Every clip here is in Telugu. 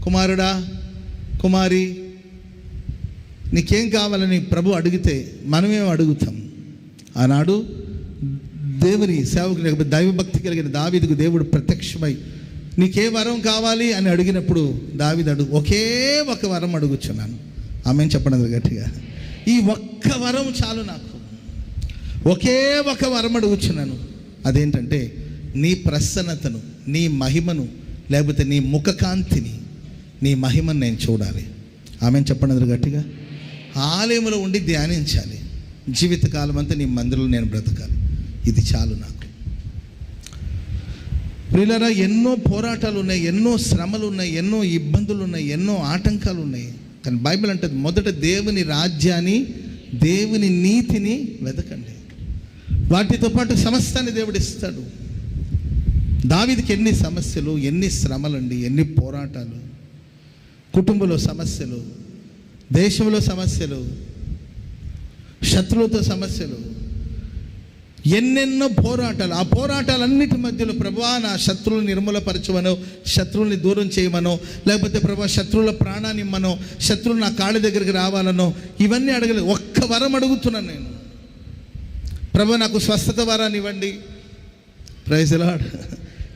కుమారుడా, కుమారి, నీకేం కావాలని ప్రభు అడిగితే మనమేం అడుగుతాం? ఆనాడు దేవుని సేవకుని దైవభక్తి కలిగిన దావీదుకు దేవుడు ప్రత్యక్షమై నీకే వరం కావాలి అని అడిగినప్పుడు దావీదు ఒకే ఒక వరం అడుగుచున్నాను. ఆమెను చెప్పడం గట్టిగా, ఈ ఒక్క వరం చాలు నాకు, ఒకే ఒక వరం అడుగుచున్నాను. అదేంటంటే నీ ప్రసన్నతను, నీ మహిమను, లేకపోతే నీ ముఖకాంతిని, నీ మహిమను నేను చూడాలి. ఆమెను చెప్పండి గట్టిగా. ఆలయంలో ఉండి ధ్యానించాలి, జీవితకాలం అంతా నీ మందిరంలో నేను బ్రతకాలి, ఇది చాలు నాకు. ప్రియులారా, ఎన్నో పోరాటాలు ఉన్నాయి, ఎన్నో శ్రమలు ఉన్నాయి, ఎన్నో ఇబ్బందులు ఉన్నాయి, ఎన్నో ఆటంకాలు ఉన్నాయి. కానీ బైబిల్ అంటది మొదట దేవుని రాజ్యాన్ని, దేవుని నీతిని వెతకండి, వాటితో పాటు సమస్తాన్ని దేవుడు ఇస్తాడు. దావీదుకి ఎన్ని సమస్యలు, ఎన్ని శ్రమలండి, ఎన్ని పోరాటాలు, కుటుంబంలో సమస్యలు, దేశంలో సమస్యలు, శత్రువులతో సమస్యలు, ఎన్నెన్నో పోరాటాలు. ఆ పోరాటాలన్నిటి మధ్యలో ప్రభువా నా శత్రువులను నిర్మూలపరచమనో, శత్రువుల్ని దూరం చేయమనో, లేకపోతే ప్రభువా శత్రువుల ప్రాణాన్ని ఇమ్మనో, శత్రువులు నా కాళ్ళ దగ్గరికి రావాలనో, ఇవన్నీ అడగలేదు. ఒక్క వరం అడుగుతున్నాను నేను, ప్రభువా నాకు స్వస్థత వరాన్ని ఇవ్వండి. Praise the Lord.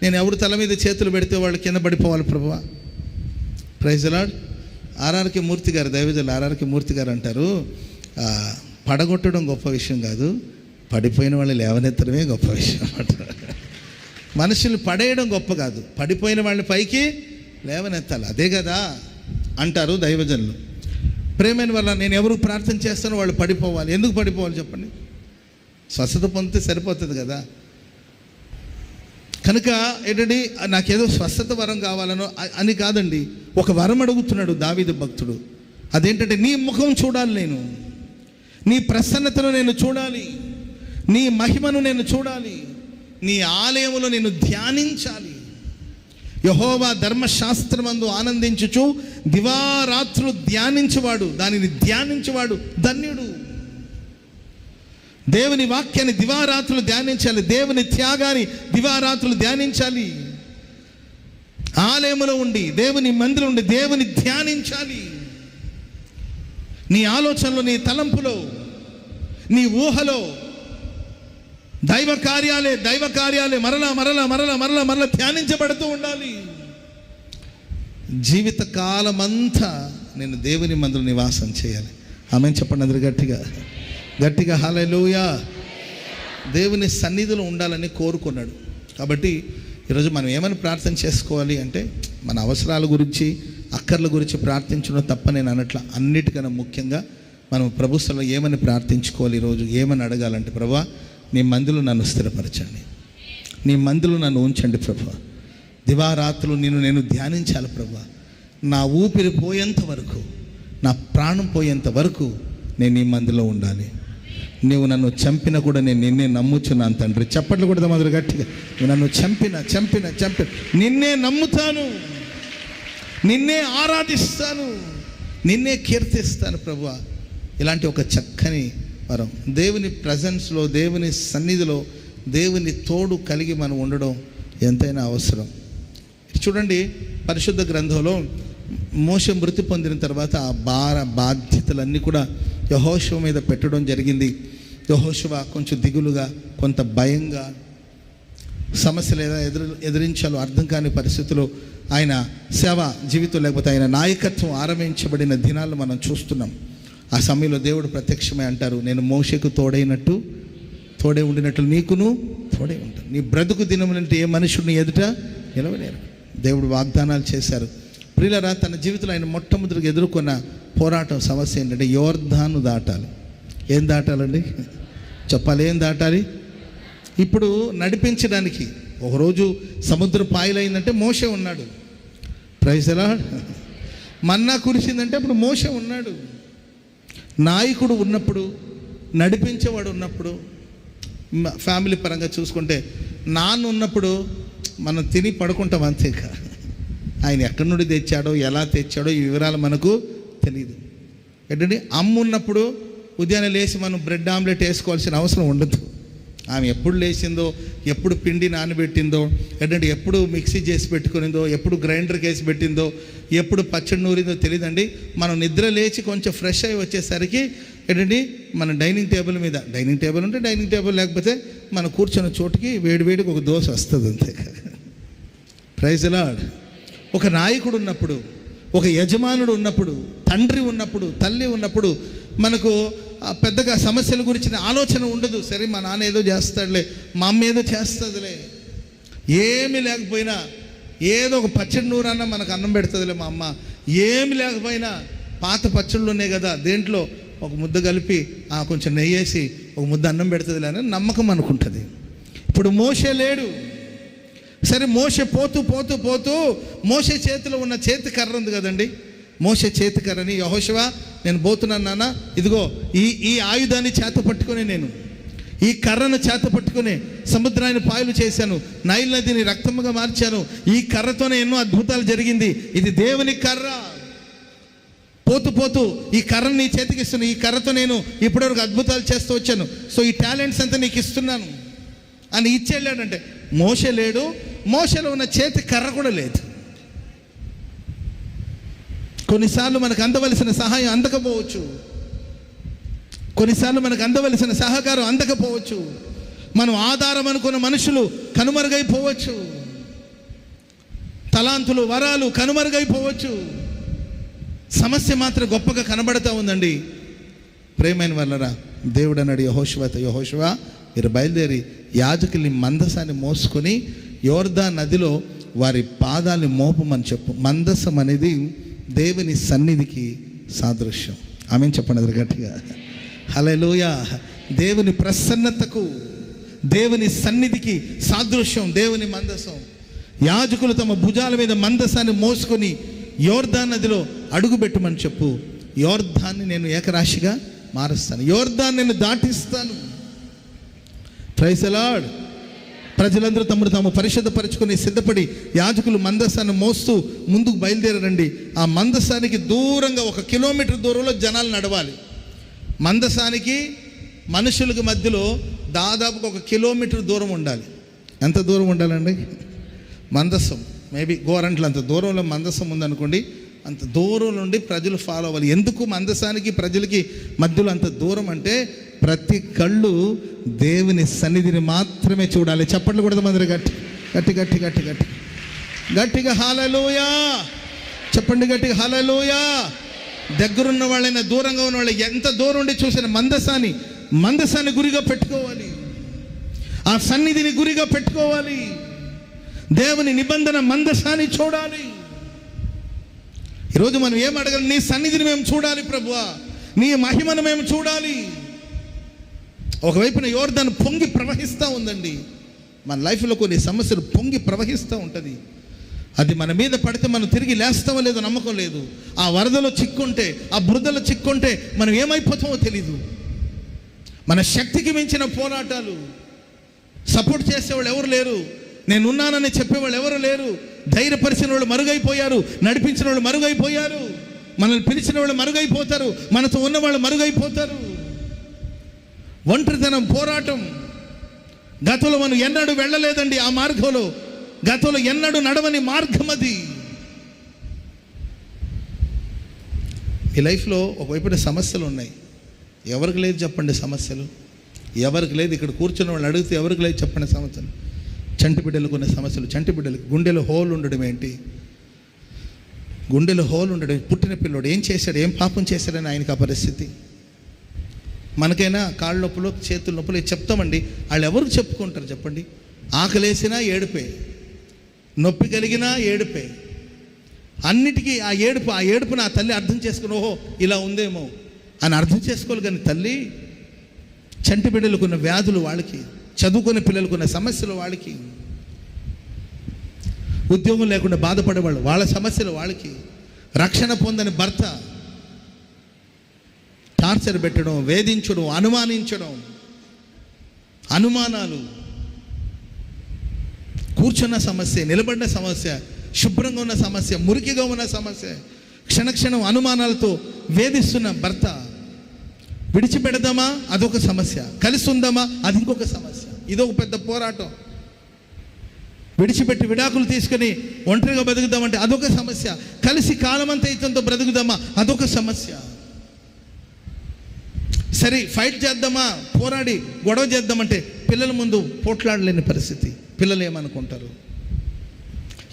నేను ఎవరు తల మీద చేతులు పెడితే వాళ్ళు కింద పడిపోవాలి ప్రభువా. Praise the Lord. RRK Murthy garu, దైవజనులు ఆర్ఆర్కే మూర్తి గారు అంటారు, పడగొట్టడం గొప్ప విషయం కాదు, పడిపోయిన వాళ్ళు లేవనెత్తడమే గొప్ప విషయం అంటారు. మనుషులు పడేయడం గొప్ప కాదు, పడిపోయిన వాళ్ళని పైకి లేవనెత్తాలి, అదే కదా అంటారు దైవజనులు. ప్రేమైన వల్ల నేను ఎవరు ప్రార్థన చేస్తానో వాళ్ళు పడిపోవాలి. ఎందుకు పడిపోవాలి చెప్పండి? స్వస్థత పొందితే సరిపోతుంది కదా. కనుక ఏంటండి, నాకేదో స్వస్థత వరం కావాలనో అని కాదండి, ఒక వరం అడుగుతున్నాడు దావీదు భక్తుడు. అదేంటంటే నీ ముఖం చూడాలి నేను, నీ ప్రసన్నతను నేను చూడాలి, నీ మహిమను నేను చూడాలి, నీ ఆలయములో నేను ధ్యానించాలి. యెహోవా ధర్మశాస్త్రమందు ఆనందించుచు దివారాత్రులు ధ్యానించువాడు, దానిని ధ్యానించువాడు ధన్యుడు. దేవుని వాక్యాన్ని దివారాత్రులు ధ్యానించాలి, దేవుని త్యాగాన్ని దివారాత్రులు ధ్యానించాలి. ఆలయములో ఉండి, దేవుని మందిరం ఉండి దేవుని ధ్యానించాలి. నీ ఆలోచనలో, నీ తలంపులో, నీ ఊహలో దైవ కార్యాలే మరలా ధ్యానించబడుతూ ఉండాలి. జీవిత కాలమంతా నేను దేవుని మందిరం నివాసం చేయాలి. ఆమేన్ చెప్పండి అందరూ గట్టిగా హల్లెలూయా. దేవుని సన్నిధిలో ఉండాలని కోరుకున్నాడు. కాబట్టి ఈరోజు మనం ఏమని ప్రార్థన చేసుకోవాలి అంటే, మన అవసరాల గురించి, అక్కర్ల గురించి ప్రార్థించడం తప్ప నేను అనట్లా. అన్నిటికన్నా ముఖ్యంగా మనం ప్రభుత్వంలో ఏమని ప్రార్థించుకోవాలి, ఈరోజు ఏమని అడగాలంటే, ప్రభువా నీ మందిలో నన్ను స్థిరపరచండి, నీ మందిలో నన్ను ఉంచండి ప్రభువా. దివారాత్రులు నేను ధ్యానించాలి ప్రభువా. నా ఊపిరి పోయేంత వరకు, నా ప్రాణం పోయేంత వరకు నేను నీ మందిలో ఉండాలి. నీవు నన్ను చంపినా కూడా నేను నిన్నే నమ్ముచున్నాను తండ్రి. చప్పట్లు కూడా మొదలు గట్టిగా. నువ్వు నన్ను చంపిన నిన్నే నమ్ముతాను, నిన్నే ఆరాధిస్తాను, నిన్నే కీర్తిస్తాను ప్రభువా. ఇలాంటి ఒక చక్కని వరం, దేవుని ప్రజెన్స్లో, దేవుని సన్నిధిలో, దేవుని తోడు కలిగి మనం ఉండడం ఎంతైనా అవసరం. చూడండి, పరిశుద్ధ గ్రంథంలో మోషే మృతి పొందిన తర్వాత ఆ బాధ్యతలన్నీ కూడా యెహోషువ మీద పెట్టడం జరిగింది. యెహోషువ కొంచెం దిగులుగా, కొంత భయంగా, సమస్యలు ఏదో ఎదిరించాలో అర్థం కాని పరిస్థితుల్లో ఆయన సేవ జీవితం, లేకపోతే ఆయన నాయకత్వం ఆరంభించబడిన దినాలు మనం చూస్తున్నాం. ఆ సమయంలో దేవుడు ప్రత్యక్షమై అంటారు, నేను మోషేకు తోడే ఉండినట్లు నీకును తోడే ఉంటాను. నీ బ్రతుకు దినములంటే ఏ మనుషుడిని ఎదుట నిలవలేరు. దేవుడు వాగ్దానాలు చేశారు. ప్రియులారా, తన జీవితంలో ఆయన మొట్టమొదటిగా ఎదుర్కొన్న పోరాటం, సమస్య ఏంటంటే యోర్దాను దాటాలి. ఏం దాటాలండి చెప్పాలి? ఏం దాటాలి? ఇప్పుడు నడిపించడానికి ఒకరోజు సముద్రం పాయలైందంటే మోషే ఉన్నాడు. Praise the lord. మన్నా కురిసిందంటే అప్పుడు మోషే ఉన్నాడు. నాయకుడు ఉన్నప్పుడు, నడిపించేవాడు ఉన్నప్పుడు, ఫ్యామిలీ పరంగా చూసుకుంటే నాన్న ఉన్నప్పుడు మనం తిని పడుకుంటాం అంతేక. ఆయన ఎక్కడి నుండి తెచ్చాడో, ఎలా తెచ్చాడో ఈ వివరాలు మనకు తెలియదు. ఏంటంటే అమ్మ ఉన్నప్పుడు ఉదయాన్నే లేచి మనం బ్రెడ్ ఆమ్లెట్ వేసుకోవాల్సిన అవసరం ఉండదు. ఆమె ఎప్పుడు లేచిందో, ఎప్పుడు పిండి నానబెట్టిందో, ఏంటంటే ఎప్పుడు మిక్సీ చేసి పెట్టుకునిందో, ఎప్పుడు గ్రైండర్కి వేసి పెట్టిందో, ఎప్పుడు పచ్చడి నూరిందో తెలియదండి. మనం నిద్ర లేచి కొంచెం ఫ్రెష్ అయ్యి వచ్చేసరికి ఏంటండి మన డైనింగ్ టేబుల్ మీద, డైనింగ్ టేబుల్ ఉంటే డైనింగ్ టేబుల్, లేకపోతే మనం కూర్చున్న చోటుకి వేడివేడికి ఒక దోశ వస్తుంది అంతే. Praise the Lord. ఒక నాయకుడు ఉన్నప్పుడు, ఒక యజమానుడు ఉన్నప్పుడు, తండ్రి ఉన్నప్పుడు, తల్లి ఉన్నప్పుడు మనకు పెద్దగా సమస్యల గురించిన ఆలోచన ఉండదు. సరే మా నాన్న ఏదో చేస్తాడులే, మా అమ్మ ఏదో చేస్తుందిలే, ఏమీ లేకపోయినా ఏదో ఒక పచ్చడి నూరన్నా మనకు అన్నం పెడుతుందిలే మా అమ్మ, ఏమి లేకపోయినా పాత పచ్చళ్ళు ఉన్నాయి కదా, దేంట్లో ఒక ముద్ద కలిపి కొంచెం నెయ్యి వేసి ఒక ముద్ద అన్నం పెడుతుందిలే అని నమ్మకం అనుకుంటుంది. ఇప్పుడు మోషే లేడు. సరే మోషే పోతూ పోతూ పోతూ మోషే చేతిలో ఉన్న చేతి కర్ర ఉంది కదండి, మోషే చేతి కర్రని, యెహోషువ నేను పోతున్నాను నాన్న, ఇదిగో ఈ ఆయుధాన్ని చేత పట్టుకొని, నేను ఈ కర్రను చేత పట్టుకొని సముద్రాన్ని పాయలు చేశాను, నైల్ నదిని రక్తముగా మార్చాను, ఈ కర్రతోనే ఎన్నో అద్భుతాలు జరిగింది, ఇది దేవుని కర్ర. పోతూ పోతూ ఈ కర్రను నీ చేతికి ఇస్తున్నాను, ఈ కర్రతో నేను ఇప్పటివరకు అద్భుతాలు చేస్తూ వచ్చాను, సో ఈ టాలెంట్స్ అంతా నీకు ఇస్తున్నాను అని ఇచ్చేళ్ళాడంటే, మోషే లేడు, మోషేలో ఉన్న చేతి కర్ర కూడా లేదు. కొన్నిసార్లు మనకు అందవలసిన సహాయం అందకపోవచ్చు, కొన్నిసార్లు మనకు అందవలసిన సహకారం అందకపోవచ్చు, మనం ఆధారం అనుకున్న మనుషులు కనుమరుగైపోవచ్చు, తలాంతులు వరాలు కనుమరుగైపోవచ్చు, సమస్య మాత్రం గొప్పగా కనబడతా ఉందండి. ప్రేమైన వాళ్ళరా, దేవుడు అన్నాడు యెహోషువతో, యెహోషువ మీరు బయలుదేరి యాజకుల్ని మందసాన్ని మోసుకొని యోర్దాను నదిలో వారి పాదాన్ని మోపమని చెప్పు. మందసం అనేది దేవుని సన్నిధికి సాదృశ్యం. ఆమేన్ చెప్పండి అది గట్టిగా. హల్లెలూయా. దేవుని ప్రసన్నతకు, దేవుని సన్నిధికి సాదృశ్యం దేవుని మందసం. యాజకులు తమ భుజాల మీద మందసాన్ని మోసుకొని యోర్దాను నదిలో అడుగుపెట్టమని చెప్పు. యోర్దాన్ని నేను ఏకరాశిగా మారుస్తాను, యోర్దాన్ని నేను దాటిస్తాను. Praise the lord. ప్రజలందరూ తమను తాము పరిశుద్ధపరచుకొని సిద్ధపడి యాజకులు మందసాన్ని మోస్తూ ముందుకు బయలుదేరండి. ఆ మందసానికి దూరంగా 1 కిలోమీటర్ దూరంలో జనాలు నడవాలి. మందసానికి మనుషులకు మధ్యలో దాదాపుగా 1 కిలోమీటర్ దూరం ఉండాలి. ఎంత దూరం ఉండాలండి? మందసం మేబీ గోరంట్ల అంత దూరంలో మందసం ఉందనుకోండి, అంత దూరం నుండి ప్రజలు ఫాలో అవ్వాలి. ఎందుకు మందసానికి ప్రజలకి మధ్యలో అంత దూరం అంటే, ప్రతి కళ్ళు దేవుని సన్నిధిని మాత్రమే చూడాలి. చప్పట్లు కూడా మందరు గట్టి గట్టి గట్టి గట్టి గట్టి గట్టిగా హల్లెలూయా చెప్పండి, గట్టిగా హల్లెలూయా. దగ్గరున్న వాళ్ళైనా దూరంగా ఉన్న వాళ్ళు ఎంత దూరం ఉండి చూసిన మందసాన్ని గురిగా పెట్టుకోవాలి, ఆ సన్నిధిని గురిగా పెట్టుకోవాలి. దేవుని నిబంధన మందసాన్ని చూడాలి. ఈరోజు మనం ఏం అడగాలి? నీ సన్నిధిని మేము చూడాలి ప్రభువా, నీ మహిమను మేము చూడాలి. ఒకవైపున యోర్దాను పొంగి ప్రవహిస్తూ ఉందండి. మన లైఫ్లో కొన్ని సమస్యలు పొంగి ప్రవహిస్తూ ఉంటుంది. అది మన మీద పడితే మనం తిరిగి లేస్తామో లేదో నమ్మకం లేదు. ఆ వరదలో చిక్కుంటే, ఆ బురదలో చిక్కుంటే మనం ఏమైపోతామో తెలీదు. మన శక్తికి మించిన పోరాటాలు. సపోర్ట్ చేసేవాళ్ళు ఎవరు లేరు, నేనున్నానని చెప్పేవాళ్ళు ఎవరు లేరు. ధైర్యపరిచిన వాళ్ళు మరుగైపోయారు, నడిపించిన వాళ్ళు మరుగైపోయారు, మనల్ని పిలిచిన వాళ్ళు మరుగైపోతారు, మనతో ఉన్న వాళ్ళు మరుగైపోతారు. ఒంటరితనం, పోరాటం. గతంలో మనం ఎన్నడూ వెళ్ళలేదండి ఆ మార్గంలో, గతంలో ఎన్నడూ నడవని మార్గం అది. ఈ లైఫ్లో ఒకవైపున సమస్యలు ఉన్నాయి. ఎవరికి లేదు చెప్పండి సమస్యలు? ఎవరికి లేదు? ఇక్కడ కూర్చున్న వాళ్ళు అడిగితే ఎవరికి లేదు చెప్పండి సమస్యలు? చంటి బిడ్డలకు ఉన్న సమస్యలు. చంటి బిడ్డలకు గుండెలో హోల్ ఉండడం ఏంటి? గుండెలో హోల్ ఉండడం. పుట్టిన పిల్లోడు ఏం చేశాడు, ఏం పాపం చేశాడని ఆయనకు ఆ పరిస్థితి. మనకైనా కాళ్ళ నొప్పులు, చేతుల నొప్పులు చెప్తామండి, వాళ్ళు ఎవరికి చెప్పుకుంటారు చెప్పండి? ఆకలేసినా ఏడుపే, నొప్పి కలిగినా ఏడుపే, అన్నిటికీ ఆ ఏడుపు నా తల్లి అర్థం చేసుకుని ఓహో ఇలా ఉందేమో అని అర్థం చేసుకోవాలి. కానీ తల్లి చంటి బిడ్డలకున్న వ్యాధులు వాళ్ళకి, చదువుకునే పిల్లలకున్న సమస్యలు వాళ్ళకి, ఉద్యోగం లేకుండా బాధపడేవాళ్ళు వాళ్ళ సమస్యలు వాళ్ళకి, రక్షణ పొందని భర్త టార్చర్ పెట్టడం, వేధించడం, అనుమానించడం, అనుమానాలు, కూర్చున్న సమస్య, నిలబడిన సమస్య, శుభ్రంగా ఉన్న సమస్య, మురికిగా ఉన్న సమస్య, క్షణక్షణం అనుమానాలతో వేధిస్తున్న భర్త. విడిచిపెడదామా? అదొక సమస్య. కలిసి ఉందామా? అది ఇంకొక సమస్య. ఇదొక పెద్ద పోరాటం. విడిచిపెట్టి విడాకులు తీసుకొని ఒంటరిగా బ్రతుకుదామంటే అదొక సమస్య. కలిసి కాలమంతా ఇతనితో బ్రతుకుదామా అదొక సమస్య. సరే ఫైట్ చేద్దామా, పోరాడి గొడవ చేద్దామంటే పిల్లల ముందు పోట్లాడలేని పరిస్థితి. పిల్లలు ఏమనుకుంటారు?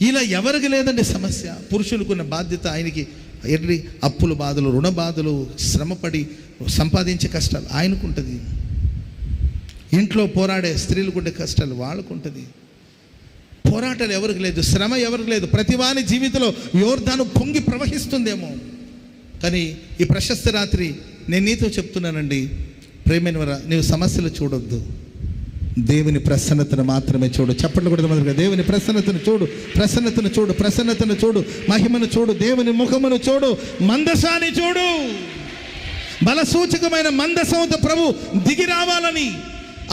ఇలా ఎవరికి లేదండి సమస్య. పురుషులకున్న బాధ్యత ఆయనకి ఎర్రి అప్పుల బాధలు, రుణ బాధలు, శ్రమపడి సంపాదించే కష్టాలు ఆయనకుంటుంది. ఇంట్లో పోరాడే స్త్రీలకుండే కష్టాలు వాళ్ళకుంటుంది. పోరాటాలు ఎవరికి లేదు, శ్రమ ఎవరికి లేదు. ప్రతివాని జీవితంలో యోర్దాను పొంగి ప్రవహిస్తుందేమో. కానీ ఈ ప్రశస్త రాత్రి నేను నీతో చెప్తున్నానండి, ప్రేమైనవరా, నీవు సమస్యలు చూడొద్దు, దేవుని ప్రసన్నతను మాత్రమే చూడు. చప్పట్లు కూడా మొదలుగా దేవుని ప్రసన్నతను చూడు, ప్రసన్నతను చూడు, ప్రసన్నతను చూడు, మహిమను చూడు, దేవుని ముఖమును చూడు, మందసాన్ని చూడు. బలసూచకమైన మందసంతో ప్రభు దిగి రావాలని,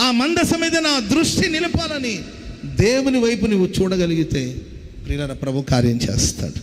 ఆ మందసం మీద నా దృష్టి నిలపాలని దేవుని వైపు నువ్వు చూడగలిగితే ప్రియులారా ప్రభు కార్యం చేస్తాడు.